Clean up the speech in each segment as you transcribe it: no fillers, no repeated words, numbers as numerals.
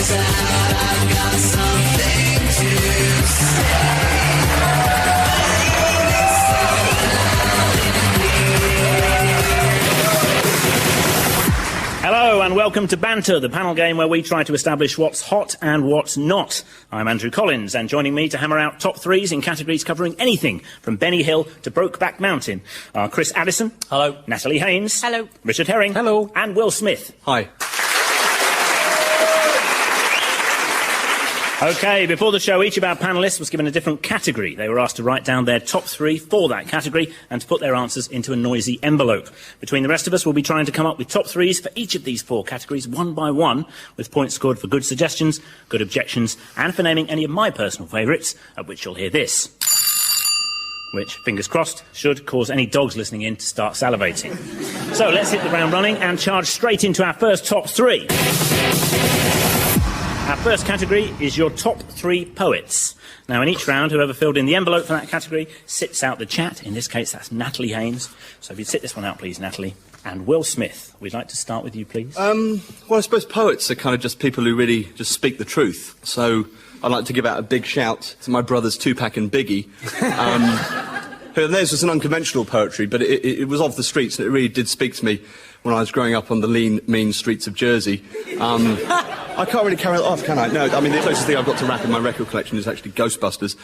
Hello and welcome to Banter, the panel game where we try to establish what's hot and what's not. I'm Andrew Collins, and joining me to hammer out top threes in categories covering anything from Benny Hill to Brokeback Mountain are Chris Addison. Hello. Natalie Haynes. Hello. Richard Herring. Hello. And Will Smith. Hi. OK, before the show, each of our panellists was given a different category. They were asked to write down their top three for that category and to put their answers into a noisy envelope. Between the rest of us, we'll be trying to come up with top threes for each of these four categories, one by one, with points scored for good suggestions, good objections, and for naming any of my personal favourites, at which you'll hear this. Which, fingers crossed, should cause any dogs listening in to start salivating. So let's hit the ground running and charge straight into our first top three. Our first category is your top three poets. Now, in each round, whoever filled in the envelope for that category sits out the chat. In this case, that's Natalie Haynes. So if you'd sit this one out, please, Natalie. And Will Smith, we'd like to start with you, please. Well, I suppose poets are kind of just people who really just speak the truth. So I'd like to give out a big shout to my brothers Tupac and Biggie. Theirs was an unconventional poetry, but it was off the streets, and it really did speak to me when I was growing up on the lean, mean streets of Jersey. I can't really carry it off, can I? No, I mean, the closest thing I've got to rap in my record collection is actually Ghostbusters.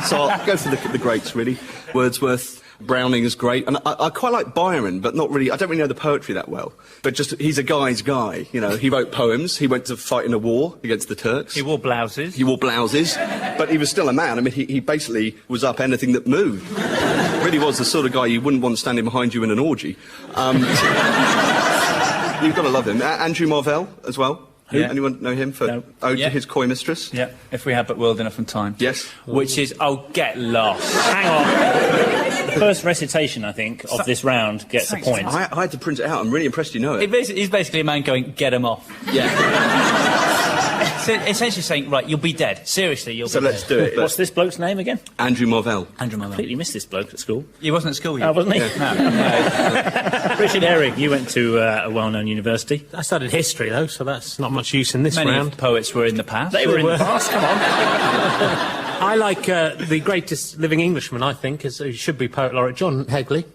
So I'll go for the greats, really. Wordsworth, Browning is great, and I quite like Byron, but not really. I don't really know the poetry that well. But just, he's a guy's guy, you know. He wrote poems, he went to fight in a war against the Turks. He wore blouses. But he was still a man. I mean, he basically was up anything that moved. Really was the sort of guy you wouldn't want standing behind you in an orgy. You've got to love him. Andrew Marvell, as well. Yeah. Anyone know him for Ode to His Coy Mistress? Yeah, if we had but world enough and time. Yes. Which is, oh, get lost. Hang on. The first recitation, I think, of this round gets a point. I had to print it out. I'm really impressed you know it. He's basically a man going, get him off. Yeah. So essentially saying, right, you'll be dead. Seriously, you'll be dead. So let's do it. What's this bloke's name again? Andrew Marvell. Andrew Marvell. Completely missed this bloke at school. He wasn't at school yet. Oh, wasn't he? Yeah. No. Richard Herring, you went to a well-known university. I studied history, though, so that's not much use in this Many round. poets were in the past. They were in the past, come on. I like the greatest living Englishman, I think, who should be Poet Laureate, John Hegley.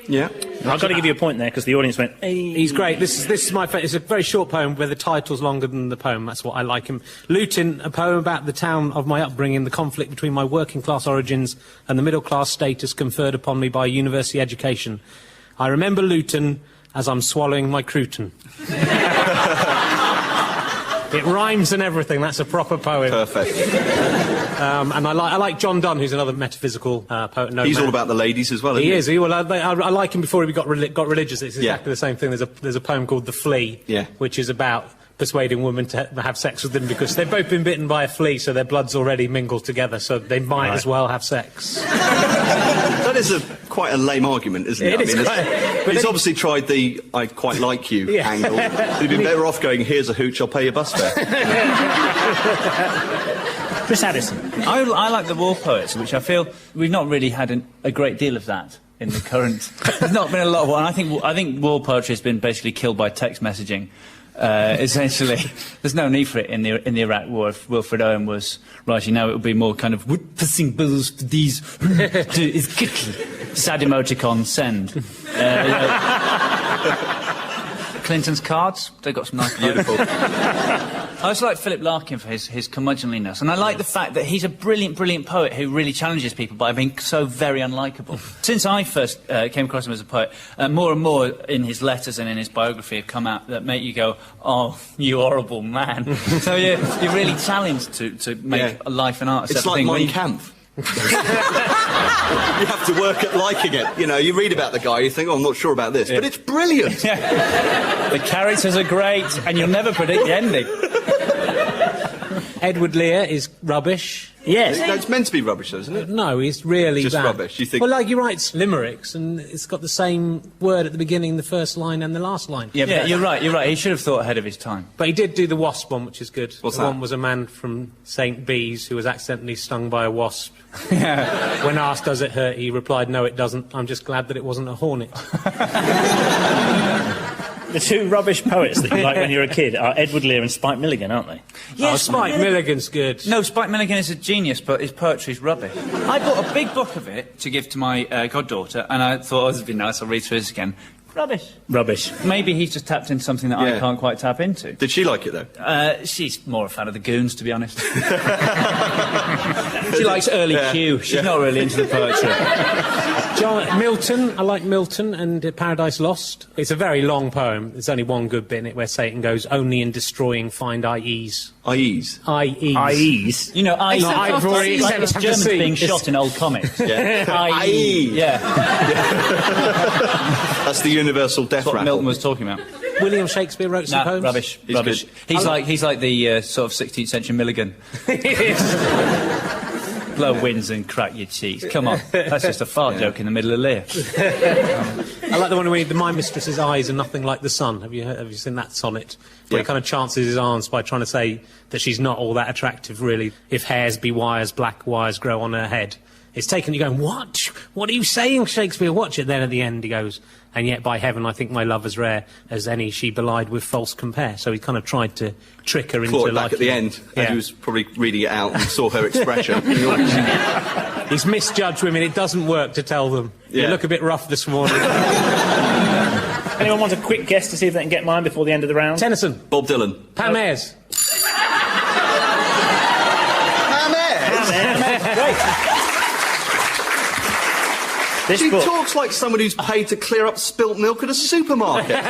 Yeah. I've got to give you a point there, because the audience went, hey. He's great. This is my favourite. It's a very short poem where the title's longer than the poem. That's what I like him. Luton, a poem about the town of my upbringing, the conflict between my working-class origins and the middle-class status conferred upon me by university education. I remember Luton as I'm swallowing my crouton. It rhymes and everything. That's a proper poem. Perfect. And I like John Donne, who's another metaphysical poet. He's all about the ladies as well, isn't he? He is. I like him before he got religious. It's exactly the same thing. There's a poem called The Flea, which is about persuading women to have sex with them because they've both been bitten by a flea, so their blood's already mingled together, so they might as well have sex. That is quite a lame argument, isn't it? He's obviously tried the I quite like you angle. He'd be better off going, here's a hooch, I'll pay your bus fare. Chris Addison. I like the war poets, which I feel we've not really had a great deal of that in the current... There's not been a lot of war, and I think war poetry has been basically killed by text messaging. Essentially, there's no need for it in the Iraq War. If Wilfred Owen was writing now, it would be more kind of passing bills to these is sad emoticon send. Clinton's cards, they've got some nice beautiful. I also like Philip Larkin for his curmudgeonliness, and I like the fact that he's a brilliant poet who really challenges people by being so very unlikable. Since I first came across him as a poet, more and more in his letters and in his biography have come out that make you go, oh, you horrible man. So you're really challenged to make a life and art. It's like Mein Kampf. You have to work at liking it. You know, you read about the guy, you think, oh, I'm not sure about this, but it's brilliant. The characters are great, and you'll never predict the ending. Edward Lear is rubbish. Yes. It's meant to be rubbish, though, isn't it? No, he's really just bad. Rubbish. You think? Well, like he writes limericks, and it's got the same word at the beginning, the first line, and the last line. Yeah, you're right. He should have thought ahead of his time. But he did do the wasp one, which is good. What's the that? one was a man from St. Bees who was accidentally stung by a wasp. When asked, does it hurt, he replied, no, it doesn't. I'm just glad that it wasn't a hornet. The two rubbish poets that you like when you're a kid are Edward Lear and Spike Milligan, aren't they? Yeah, Spike Milligan's good. No, Spike Milligan is a genius, but his poetry's rubbish. I bought a big book of it to give to my goddaughter, and I thought, this would be nice, I'll read through this again. Rubbish. Rubbish. Maybe he's just tapped into something that I can't quite tap into. Did she like it, though? She's more a fan of the Goons, to be honest. She likes early Q. She's not really into the poetry. Milton, I like Milton and Paradise Lost. It's a very long poem. There's only one good bit in it where Satan goes, only in destroying find I-E's. I-E's? I-E's. I-E's? You know, I-E's. No, ivory, like except Germans to see. being shot in old comics. Yeah. I-E. Yeah. That's the universal death That's what rattle. Milton was talking about. William Shakespeare wrote some poems. Rubbish. He's Rubbish. good. He's like the sort of 16th century Milligan. Blow winds and crack your cheeks. Come on, that's just a fart joke in the middle of Lear. I like the one where my mistress's eyes are nothing like the sun. Have you seen that sonnet? Where he kind of chances his arms by trying to say that she's not all that attractive, really. If hairs be wires, black wires grow on her head. It's taken you going, what? What are you saying, Shakespeare? Watch it. Then at the end he goes, and yet by heaven I think my love as rare as any she belied with false compare. So he kind of tried to trick her into Clawed it back liking at the him. end, as he was probably reading it out and saw her expression. He's misjudged women. It doesn't work to tell them. You Yeah. look a bit rough this morning. Anyone want a quick guess to see if they can get mine before the end of the round? Tennyson. Bob Dylan. Pam Ayres. Great. This She book, talks like someone who's paid to clear up spilt milk at a supermarket.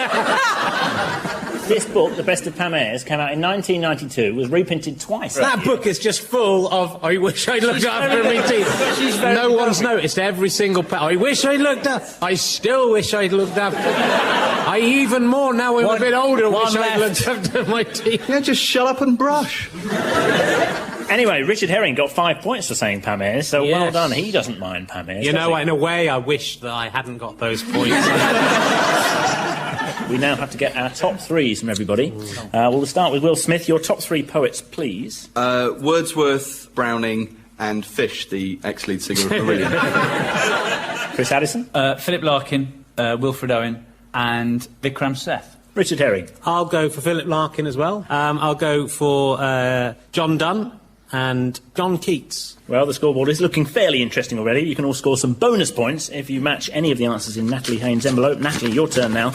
this book, The Best of Pam Ayres, came out in 1992, was reprinted twice. That book is just full of, I wish I'd looked after me teeth. No one's noticed every single I wish I'd looked after. I still wish I'd looked after. I even more now I'm a bit older wish I'd looked after my teeth. Yeah, just shut up and brush. Anyway, Richard Herring got 5 points for saying Pam Ayres, so well Yes. done. He doesn't mind Pam Ayres. You does know, he? in a way, I wish that I hadn't got those points. We now have to get our top threes from everybody. We'll start with Will Smith. Your top three poets, please. Wordsworth, Browning, and Fish, the ex-lead singer of Marillion. Chris Addison. Philip Larkin, Wilfred Owen, and Vikram Seth. Richard Herring. I'll go for Philip Larkin as well. I'll go for John Donne and John Keats. Well, the scoreboard is looking fairly interesting already. You can all score some bonus points if you match any of the answers in Natalie Haynes' envelope. Natalie, your turn now.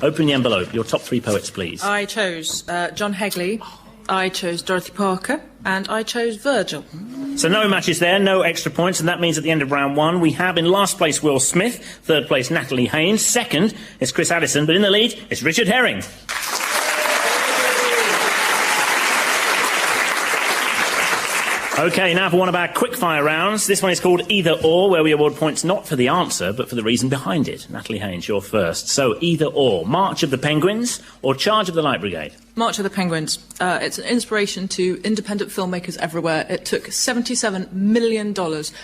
Open the envelope. Your top three poets, please. I chose John Hegley, I chose Dorothy Parker, and I chose Virgil. So no matches there, no extra points, and that means at the end of round one we have in last place Will Smith, third place Natalie Haynes, second is Chris Addison, but in the lead is Richard Herring. OK, now for one of our quickfire rounds. This one is called Either Or, where we award points not for the answer, but for the reason behind it. Natalie Haynes, you're first. So, Either Or. March of the Penguins or Charge of the Light Brigade? March of the Penguins. It's an inspiration to independent filmmakers everywhere. It took $77 million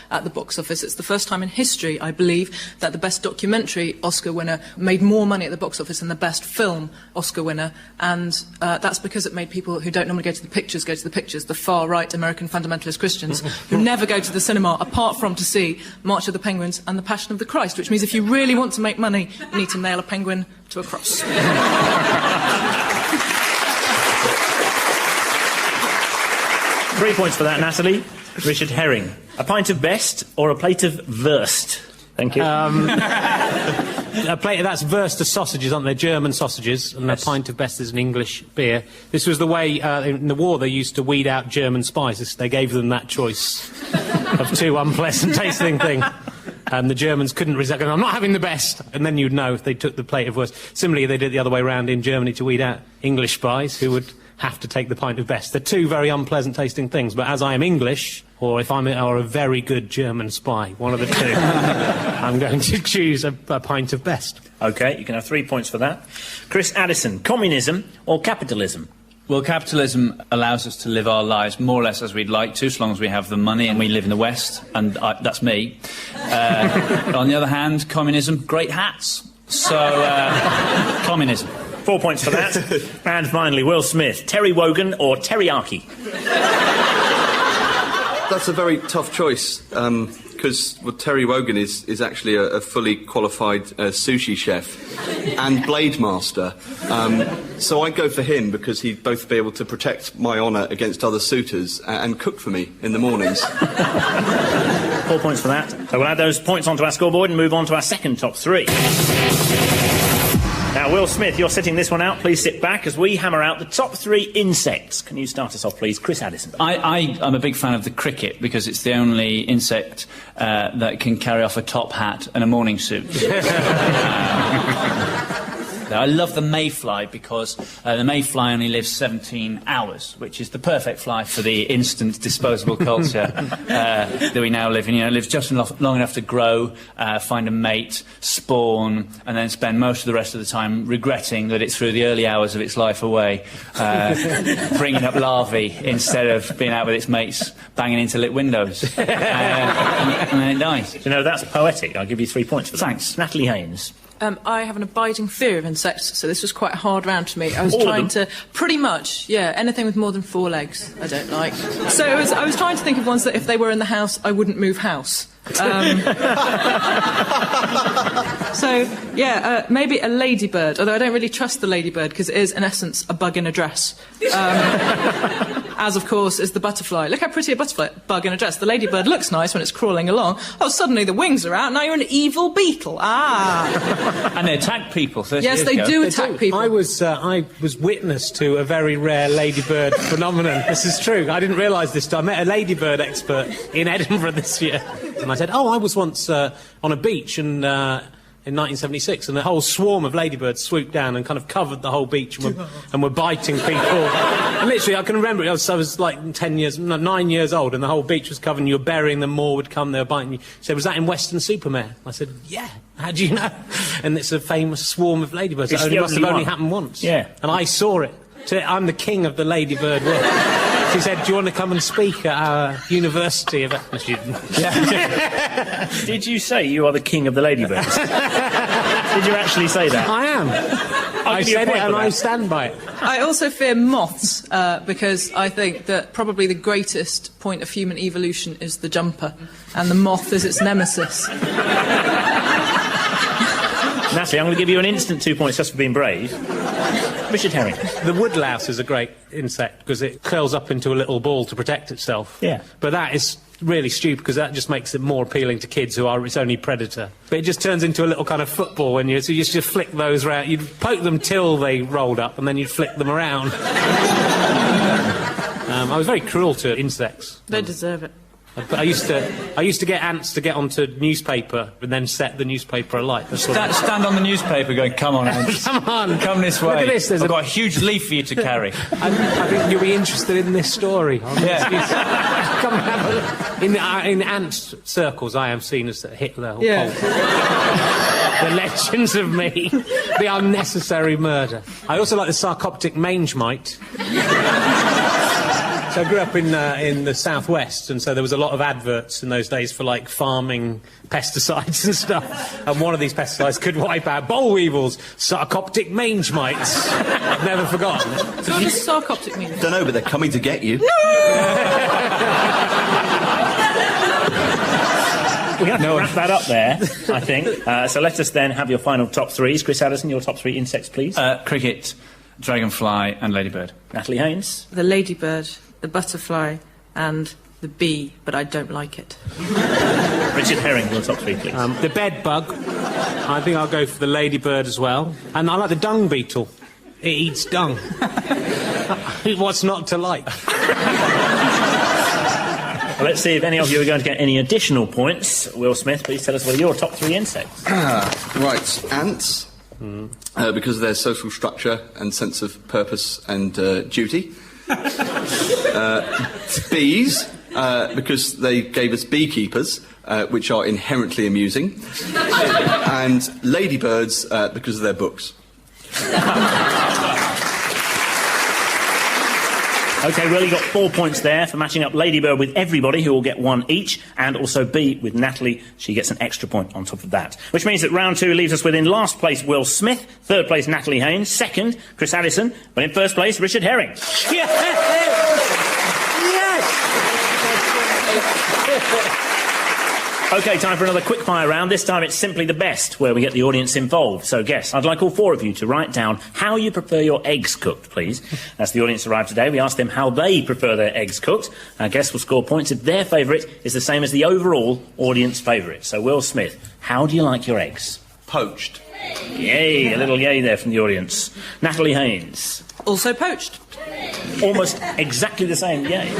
at the box office. It's the first time in history, I believe, that the Best Documentary Oscar winner made more money at the box office than the Best Film Oscar winner. And that's because it made people who don't normally go to the pictures go to the pictures, the far-right American fundamentalist Christians who never go to the cinema apart from to see March of the Penguins and The Passion of the Christ, which means if you really want to make money, you need to nail a penguin to a cross. 3 points for that, Natalie. Richard Herring. A pint of best or a plate of Wurst? Thank you. A plate that's Wurster sausages, aren't they? German sausages, and a pint of best is an English beer. This was the way in the war they used to weed out German spies. They gave them that choice of two unpleasant tasting things. And the Germans couldn't resist, going, I'm not having the best. And then you'd know if they took the plate of Wurst. Similarly, they did it the other way around in Germany to weed out English spies who would have to take the pint of best. They're two very unpleasant tasting things, but as I am English, or if I'm a very good German spy, one of the two, I'm going to choose a pint of best. OK, you can have 3 points for that. Chris Addison, communism or capitalism? Well, capitalism allows us to live our lives more or less as we'd like to, so long as we have the money and we live in the West, and that's me. On the other hand, communism, great hats. So, communism. 4 points for that. And finally, Will Smith, Terry Wogan or teriyaki? That's a very tough choice, because because Terry Wogan is actually a fully qualified sushi chef and blade master. So I go for him because he'd both be able to protect my honour against other suitors and cook for me in the mornings. 4 points for that. So we'll add those points onto our scoreboard and move on to our second top three. Now, Will Smith, you're sitting this one out. Please sit back as we hammer out the top 3 insects. Can you start us off, please? Chris Addison. I'm a big fan of the cricket because it's the only insect that can carry off a top hat and a morning suit. I love the mayfly because the mayfly only lives 17 hours, which is the perfect fly for the instant disposable culture that we now live in. You know, it lives just long enough to grow, find a mate, spawn, and then spend most of the rest of the time regretting that it threw the early hours of its life away, bringing up larvae instead of being out with its mates banging into lit windows. And then it dies. You know, that's poetic. I'll give you 3 points for that. Thanks. Natalie Haynes. I have an abiding fear of insects, so this was quite a hard round for me. I was trying to, pretty much, anything with more than 4 legs I don't like. So I was trying to think of ones that if they were in the house, I wouldn't move house. Maybe a ladybird, although I don't really trust the ladybird because it is, in essence, a bug in a dress. As, of course, is the butterfly. Look how pretty a butterfly, bug in a dress. The ladybird looks nice when it's crawling along. Oh, suddenly the wings are out, now you're an evil beetle. And they attack people. Yes, they do attack people. I was witness to a very rare ladybird phenomenon. This is true. I didn't realise this. I met a ladybird expert in Edinburgh this year. And I said, I was once on a beach in 1976, and a whole swarm of ladybirds swooped down and kind of covered the whole beach and were biting people. And literally, I can remember it. I was like 9 years old, and the whole beach was covered, and you were burying them, more would come, they were biting you. He said, was that in Weston-super-Mare? I said, yeah. How do you know? And it's a famous swarm of ladybirds. It must have only happened once. Yeah. And I saw it. I'm the king of the ladybird world. She said, do you want to come and speak at our university? Yeah. Did you say you are the king of the ladybirds? Did you actually say that? I am. I said it and I stand by it. I also fear moths because I think that probably the greatest point of human evolution is the jumper, and the moth is its nemesis. Natalie, I'm going to give you an instant 2 points just for being brave. Richard Herring. The woodlouse is a great insect because it curls up into a little ball to protect itself. Yeah. But that is really stupid because that just makes it more appealing to kids who are its only predator. But it just turns into a little kind of football so you just flick those round. You'd poke them till they rolled up and then you'd flick them around. I was very cruel to insects. They deserve it. But I used to get ants to get onto newspaper and then set the newspaper alight. Stand on the newspaper going, come on, ants. Come on. Come this way. Look at this. I've got a huge leaf for you to carry. I think you'll be interested in this story. Yeah. Come and have a look. In ant circles, I am seen as Hitler. Yeah. The legends of me. The unnecessary murder. I also like the sarcoptic mange mite. So I grew up in the southwest, and so there was a lot of adverts in those days for like farming pesticides and stuff. And one of these pesticides could wipe out boll weevils, sarcoptic mange mites. I've never forgotten. So what does sarcoptic mean? Don't know, but they're coming to get you. We have to wrap that up there, I think. So let us then have your final top 3s. Chris Addison, your top 3 insects, please. Cricket, dragonfly and ladybird. Natalie Haynes. The ladybird, the butterfly and the bee, but I don't like it. Richard Herring, your top 3, please. The bed bug. I think I'll go for the ladybird as well. And I like the dung beetle. It eats dung. What's not to like? Well, let's see if any of you are going to get any additional points. Will Smith, please tell us what are your top 3 insects. Right, ants, because of their social structure and sense of purpose and duty. Bees, because they gave us beekeepers, which are inherently amusing. And ladybirds, because of their books. OK, Will, you got 4 points there for matching up Ladybird with everybody, who will get 1 each, and also B with Natalie. She gets an extra point on top of that. Which means that round 2 leaves us with, in last place, Will Smith, 3rd place, Natalie Haynes, 2nd, Chris Addison, but in 1st place, Richard Herring. Yes! Yes! OK, time for another quickfire round. This time it's simply the best, where we get the audience involved. So, guests, I'd like all four of you to write down how you prefer your eggs cooked, please. As the audience arrived today, we asked them how they prefer their eggs cooked. Our guests will score points if their favourite is the same as the overall audience favourite. So, Will Smith, how do you like your eggs? Poached. Yay, a little yay there from the audience. Natalie Haynes. Also poached. Almost exactly the same, yay.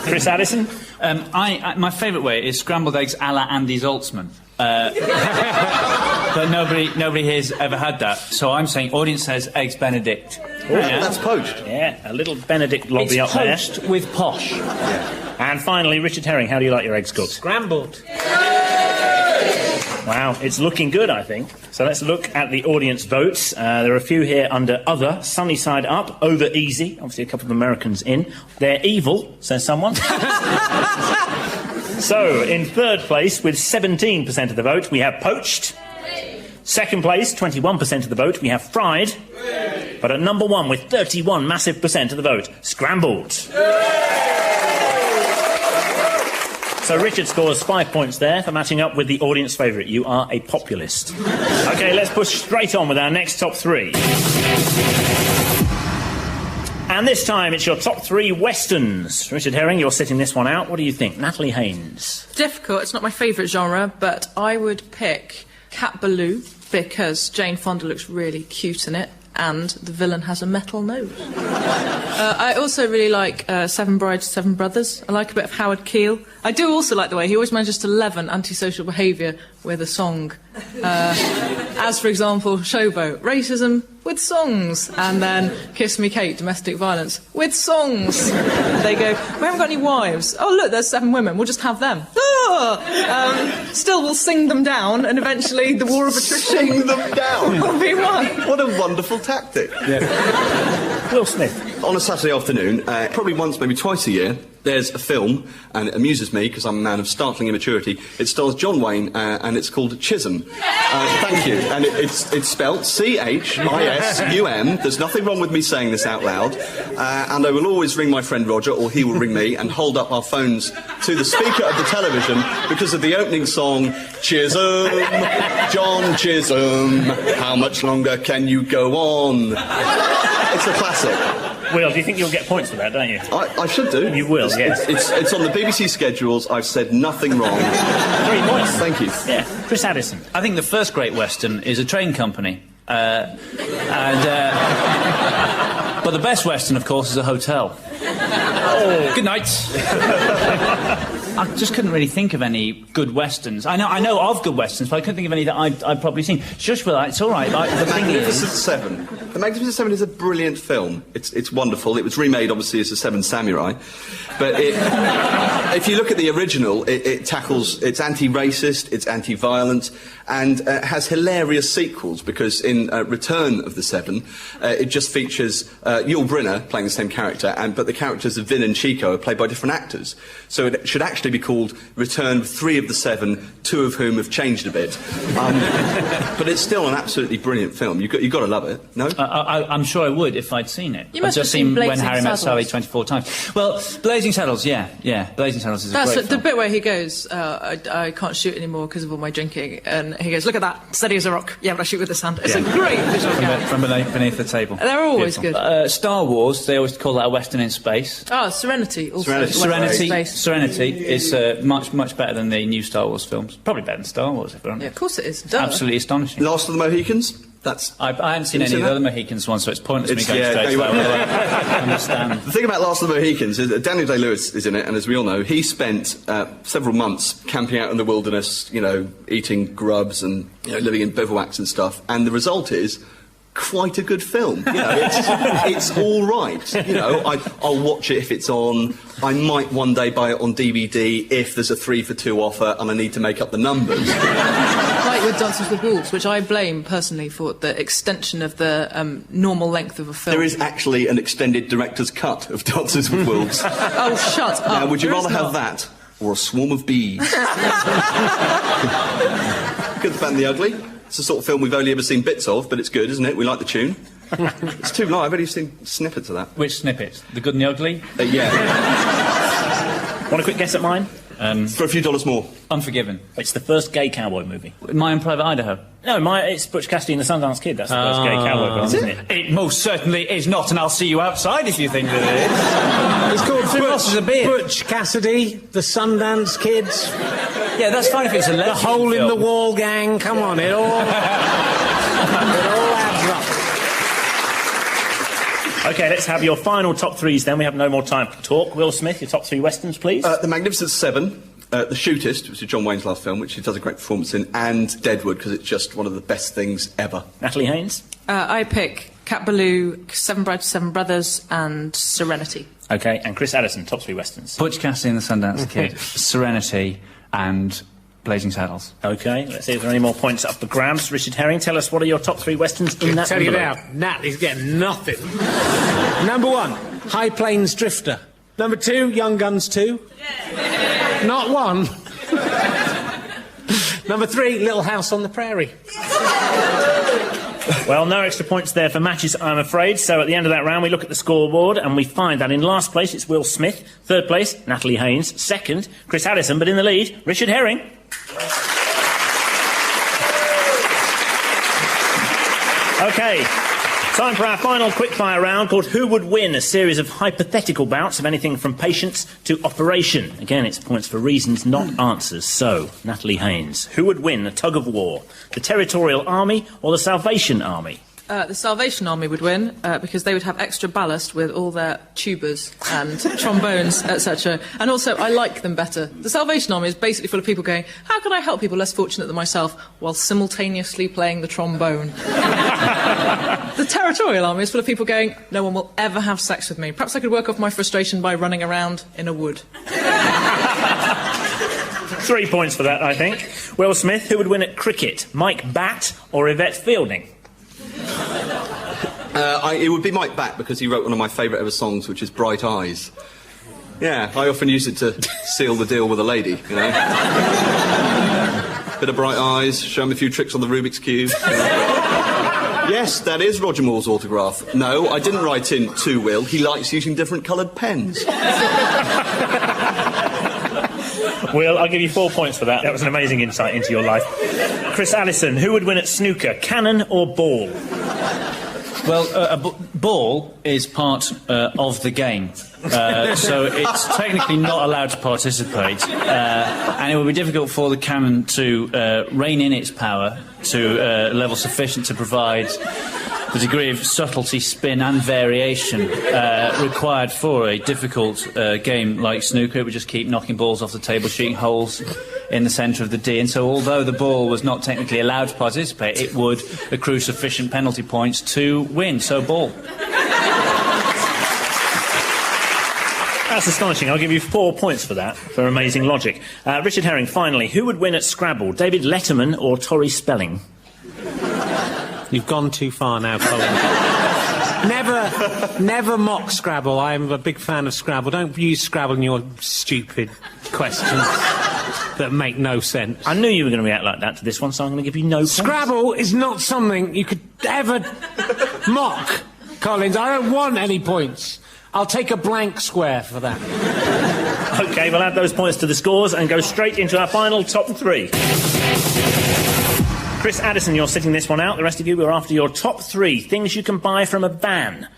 Chris Addison. My favourite way is scrambled eggs a la Andy Zaltzman. But nobody here's ever had that. So I'm saying, audience says eggs Benedict. Oh, yeah. That's poached. Yeah, a little Benedict lobby up there. It's poached with posh. And finally, Richard Herring, how do you like your eggs cooked? Scrambled. Wow, it's looking good, I think. So let's look at the audience votes. There are a few here under other. Sunny side up, over easy. Obviously a couple of Americans in. They're evil, says someone. So, in third place, with 17% of the vote, we have poached. Second place, 21% of the vote, we have fried. But at number one, with 31 massive % of the vote, scrambled. So Richard scores 5 points there for matching up with the audience favourite. You are a populist. OK, let's push straight on with our next top three. And this time it's your top three westerns. Richard Herring, you're sitting this one out. What do you think? Natalie Haynes. Difficult. It's not my favourite genre, but I would pick Cat Ballou because Jane Fonda looks really cute in it, and the villain has a metal nose. I also really like Seven Brides, Seven Brothers. I like a bit of Howard Keel. I do also like the way he always manages to leaven antisocial behaviour with a song. As, for example, Showboat, racism with songs. And then Kiss Me Kate, domestic violence, with songs. They go, we haven't got any wives. Oh, look, there's 7 women. We'll just have them. Still, we'll sing them down, and eventually the war of attrition... Sing them down? ...will be won. What a wonderful tactic. Yeah. Will Smith. On a Saturday afternoon, probably once, maybe twice a year, there's a film, and it amuses me because I'm a man of startling immaturity. It stars John Wayne, and it's called Chisholm. Thank you. And it's spelt C-H-I-S-U-M. There's nothing wrong with me saying this out loud. And I will always ring my friend Roger, or he will ring me, and hold up our phones to the speaker of the television because of the opening song, Chisholm, John Chisholm, how much longer can you go on? It's a classic. Will, do you think you'll get points for that, don't you? I should do. You will, yes. It's on the BBC schedules. I've said nothing wrong. 3 points. Thank you. Yeah. Chris Addison. I think the first great western is A Train Company. But the best western, of course, is A Hotel. Oh. Good night. I just couldn't really think of any good westerns. I know of good westerns, but I couldn't think of any that I'd probably seen. Shush, Will, it's all right. The thing Magnificent is... Seven. The Magnificent Seven is a brilliant film. It's wonderful. It was remade, obviously, as The Seven Samurai. But if you look at the original, it tackles... It's anti-racist, it's anti-violent, and has hilarious sequels, because in Return of the Seven, it just features Yul Brynner playing the same character, but the characters of Vin and Chico are played by different actors. So it should actually be called Return of 3 of the 7, 2 of whom have changed a bit. But it's still an absolutely brilliant film. You've got to love it, no? I'm sure I would if I'd seen it. You must I've have just seen seen When Blazing Harry Met Saddles. Sally 24 times. Well, Blazing Saddles, yeah. Blazing Saddles is a great That's the film. bit where he goes, I can't shoot anymore because of all my drinking. And he goes, look at that, steady as a rock. Yeah, but I shoot with this hand. It's a great visual gag. From beneath the table. They're always Beautiful. good. Star Wars, they always call that a western in space. Oh, Serenity. Also. Serenity is much better than the new Star Wars films. Probably better than Star Wars, if we're honest. Yeah, of course it is. Duh. Absolutely astonishing. Last of the Mohicans? I haven't seen any of the other Mohicans ones, so it's pointless me going straight to no, that. I understand. The thing about Last of the Mohicans is that Daniel Day-Lewis is in it, and as we all know, he spent several months camping out in the wilderness, eating grubs and living in bivouacs and stuff, and the result is quite a good film. It's all right. I'll watch it if it's on. I might one day buy it on DVD if there's a 3 for 2 offer and I need to make up the numbers. Like with Dances with Wolves, which I blame personally for the extension of the normal length of a film. There is actually an extended director's cut of Dances with Wolves. Oh, shut up. Now, would you There rather is have not. that or a swarm of bees? Good, the Bad and the Ugly. It's the sort of film we've only ever seen bits of, but it's good, isn't it? We like the tune. It's too long. I've only seen snippets of that. Which snippets? The Good and the Ugly? Yeah. Want a quick guess at mine? For a few dollars more. Unforgiven. It's the first gay cowboy movie. My Own Private Idaho. No, it's Butch Cassidy and the Sundance Kid. That's the first gay cowboy film, isn't it? It most certainly is not, and I'll see you outside if you think that it is. It's called Butch Cassidy, the Sundance Kids. Yeah, that's fine if it's a lesbian The Hole in film. the Wall gang. Come on, it all adds up. OK, let's have your final top threes then. We have no more time to talk. Will Smith, your top three westerns, please. The Magnificent Seven, The Shootist, which is John Wayne's last film, which he does a great performance in, and Deadwood, because it's just one of the best things ever. Natalie Haynes? I pick Cat Ballou, Seven Brides, Seven Brothers, and Serenity. OK, and Chris Addison, top three westerns. Butch Cassidy and the Sundance Kid, Serenity, and Blazing Saddles. OK, let's see if there are any more points up for grabs. Richard Herring, tell us what are your top three westerns in that Tell you envelope? now, Nat is getting nothing. Number 1, High Plains Drifter. Number 2, Young Guns 2. Not one. Number 3, Little House on the Prairie. Well, no extra points there for matches, I'm afraid. So at the end of that round, we look at the scoreboard and we find that in last place, it's Will Smith. Third place, Natalie Haynes. Second, Chris Addison. But in the lead, Richard Herring. OK. Time for our final quickfire round called Who Would Win? A series of hypothetical bouts of anything from patience to operation. Again, it's points for reasons, not answers. So, Natalie Haynes, who would win a tug of war? The Territorial Army or the Salvation Army? The Salvation Army would win because they would have extra ballast with all their tubas and trombones, etc. And also, I like them better. The Salvation Army is basically full of people going, how can I help people less fortunate than myself, while simultaneously playing the trombone? The Territorial Army is full of people going, no one will ever have sex with me. Perhaps I could work off my frustration by running around in a wood. 3 points for that, I think. Will Smith, who would win at cricket? Mike Batt or Yvette Fielding? It would be Mike Batt, because he wrote one of my favourite ever songs, which is Bright Eyes. Yeah, I often use it to seal the deal with a lady, you know. Bit of bright eyes, show him a few tricks on the Rubik's Cube. Yes, that is Roger Moore's autograph. No, I didn't write in to Will. He likes using different coloured pens. Will, I'll give you 4 points for that. That was an amazing insight into your life. Chris Addison, who would win at snooker, cannon or ball? Well, ball is part of the game, so it's technically not allowed to participate, and it would be difficult for the cannon to rein in its power to a level sufficient to provide the degree of subtlety, spin and variation required for a difficult game like snooker. It would just keep knocking balls off the table, shooting holes in the centre of the D, and so although the ball was not technically allowed to participate, it would accrue sufficient penalty points to win, so ball. That's astonishing. I'll give you 4 points for that, for amazing logic. Richard Herring, finally, who would win at Scrabble, David Letterman or Tori Spelling? You've gone too far now, Colin. Never mock Scrabble. I'm a big fan of Scrabble. Don't use Scrabble in your stupid questions that make no sense. I knew you were going to react like that to this one, so I'm going to give you no points. Scrabble is not something you could ever mock, Collins. I don't want any points. I'll take a blank square for that. OK, we'll add those points to the scores and go straight into our final top three. Chris Addison, you're sitting this one out. The rest of you are after your top 3 things you can buy from a van.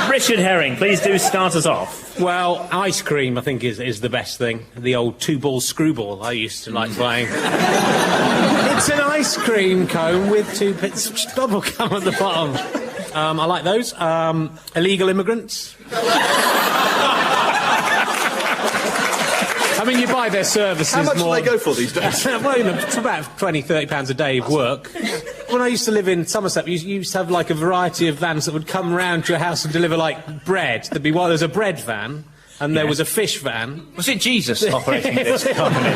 Richard Herring, please do start us off. Well, ice cream, I think, is the best thing. The old 2-ball screwball I used to like buying. It's an ice cream cone with 2 bits of bubble gum at the bottom. I like those. Illegal immigrants. I mean, you buy their services How much more... do they go for these days? Well, you know, it's about £20, £30 a day of work. When I used to live in Somerset, you used to have, like, a variety of vans that would come round to your house and deliver, like, bread. There'd be there's a bread van, and there was a fish van. Was it Jesus operating this company?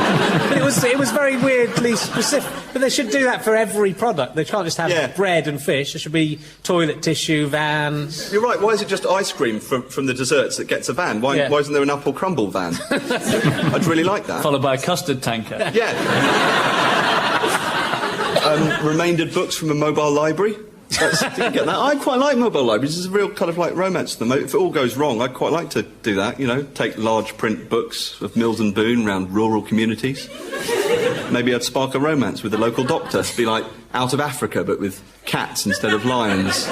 It was very weirdly specific. But they should do that for every product. They can't just have bread and fish. There should be toilet tissue vans. You're right, why is it just ice cream from the desserts that gets a van? Why isn't there an apple crumble van? I'd really like that. Followed by a custard tanker. Yeah. Remaindered books from a mobile library. Didn't get that. I quite like mobile libraries. There's a real kind of like romance to them. If it all goes wrong, I'd quite like to do that, you know, take large print books of Mills and Boon around rural communities. Maybe I'd spark a romance with a local doctor. Be like Out of Africa, but with cats instead of lions.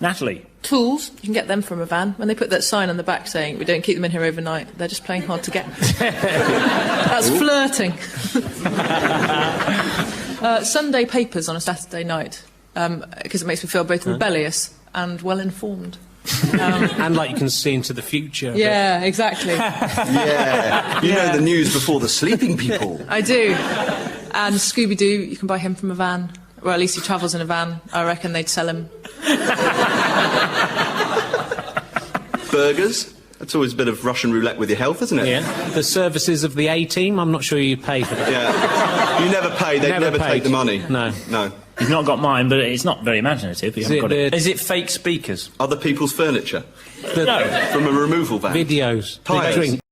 Natalie. Tools, you can get them from a van. When they put that sign on the back saying, we don't keep them in here overnight, they're just playing hard to get. That's flirting. Sunday papers on a Saturday night, because it makes me feel both rebellious and well-informed. And like you can see into the future. Yeah, exactly. Yeah. You know the news before the sleeping people. I do. And Scooby-Doo, you can buy him from a van. Or at least he travels in a van. I reckon they'd sell him. Burgers. That's always a bit of Russian roulette with your health, isn't it? Yeah. The services of the A-team, I'm not sure you pay for that. Yeah. You never pay, they'd never take the money. No. No. You've not got mine, but it's not very imaginative. You haven't got it. Is it fake speakers? Other people's furniture. The No. From a removal van. videos, the Tyres. drink.